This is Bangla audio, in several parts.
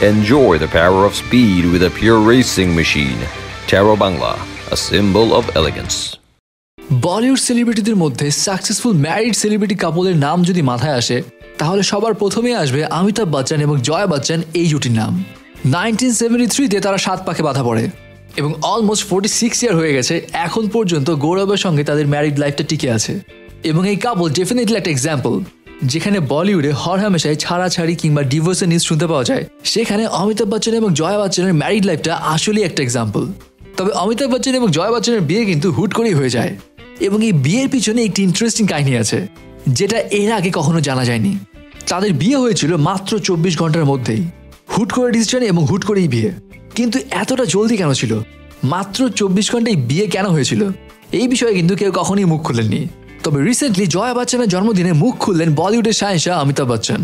Enjoy the power of speed with a pure racing machine. Taro Bangla, a symbol of elegance. Bollywood সেলিব্রিটিদের মধ্যে সাকসেসফুল ম্যারিড সেলিব্রিটি কাপলের নাম যদি মাথায় আসে তাহলে সবার প্রথমেই আসবে অমিতাভ বচ্চন এবং জয়া বচ্চন এই জুটির নাম। 1973-তে তারা 7 পাকে বাঁধা পড়ে এবং অলমোস্ট 46 ইয়ার হয়ে গেছে, এখন পর্যন্ত গৌরবের সঙ্গে তাদের ম্যারিড লাইফটা টিকে আছে। এবং এই কাপল ডেফিনেটলি একটা এক্সাম্পল। যেখানে বলিউডে হরহামেশাই ছাড়াছাড়ি কিংবা ডিভোর্সের নিউজ শুনতে পাওয়া যায়, সেখানে অমিতাভ বচ্চন এবং জয়া বচ্চনের ম্যারিড লাইফটা আসলেই একটা এক্সাম্পল। তবে অমিতাভ বচ্চন এবং জয়া বচ্চনের বিয়ে কিন্তু হুট করেই হয়ে যায় এবং এই বিয়ের পিছনে একটি ইন্টারেস্টিং কাহিনী আছে যেটা এর আগে কখনো জানা যায়নি। তাদের বিয়ে হয়েছিল মাত্র 24 ঘন্টার মধ্যেই, হুট করে ডিসিশন এবং হুট করেই বিয়ে। কিন্তু এতটা জলদি কেন ছিল? মাত্র 24 ঘন্টায় বিয়ে কেন হয়েছিল? এই বিষয়ে কিন্তু কেউ কখনোই মুখ খুলেননি। তবে রিসেন্টলি জয়া বচ্চনের জন্মদিনে মুখ খুললেন বলিউডের শাহেনশাহ অমিতাভ বচ্চন।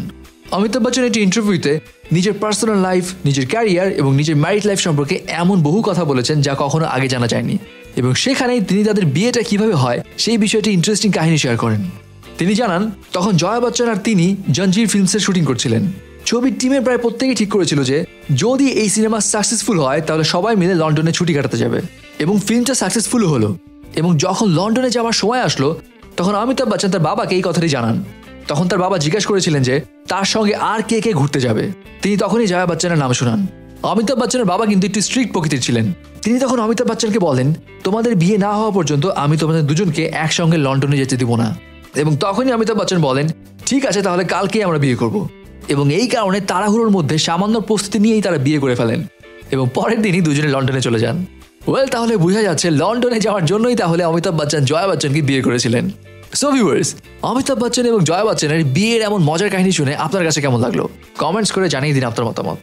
অমিতাভ বচ্চন একটি ইন্টারভিউতে নিজের পার্সোনাল লাইফ, নিজের ক্যারিয়ার এবং নিজের ম্যারিড লাইফ সম্পর্কে এমন বহু কথা বলেছেন যা কখনো আগে জানা যায়নি। এবং সেখানেই তিনি তাদের বিয়েটা কিভাবে হয় সেই বিষয়টি ইন্টারেস্টিং কাহিনী শেয়ার করেন। তিনি জানান, তখন জয়া বচ্চন আর তিনি জঞ্জির ফিল্মসের শুটিং করছিলেন। ছবির টিমের প্রায় প্রত্যেকেই ঠিক করেছিল যে যদি এই সিনেমা সাকসেসফুল হয় তাহলে সবাই মিলে লন্ডনে ছুটি কাটাতে যাবে এবং ফিল্মটা সাকসেসফুল হলো। এবং যখন লন্ডনে যাওয়ার সময় আসলো তখন অমিতাভ বচ্চন তার বাবাকে এই কথাটি জানান। তখন তার বাবা জিজ্ঞাসা করেছিলেন যে তার সঙ্গে আর কে কে ঘুরতে যাবে। তিনি তখনই জয়া বচ্চনের নাম শোনান। অমিতাভ বচ্চনের বাবা কিন্তু একটু স্ট্রিক্ট প্রকৃতির ছিলেন। তিনি তখন অমিতাভ বচ্চনকে বলেন, তোমাদের বিয়ে না হওয়া পর্যন্ত আমি তোমাদের দুজনকে একসঙ্গে লন্ডনে যেতে দিব না। এবং তখনই অমিতাভ বচ্চন বলেন, ঠিক আছে তাহলে কালকেই আমরা বিয়ে করব। এবং এই কারণে তাড়াহুড়োর মধ্যে সামান্য প্রস্তুতি নিয়েই তারা বিয়ে করে ফেলেন এবং পরের দিনই দুজনে লন্ডনে চলে যান। তাহলে বোঝা যাচ্ছে লন্ডনে যাওয়ার জন্যই তাহলে অমিতাভ বচ্চন জয়া বচ্চনকে বিয়ে করেছিলেন। সো ভিউয়ার্স, অমিতাভ বচ্চন এবং জয়া বচ্চনের বিয়ের এমন মজার কাহিনী শুনে আপনার কাছে কেমন লাগলো? কমেন্টস করে জানিয়ে দিন আপনার মতামত।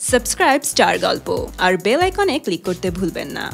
সাবস্ক্রাইব স্টার গল্প আর বেল আইকনে ক্লিক করতে ভুলবেন না।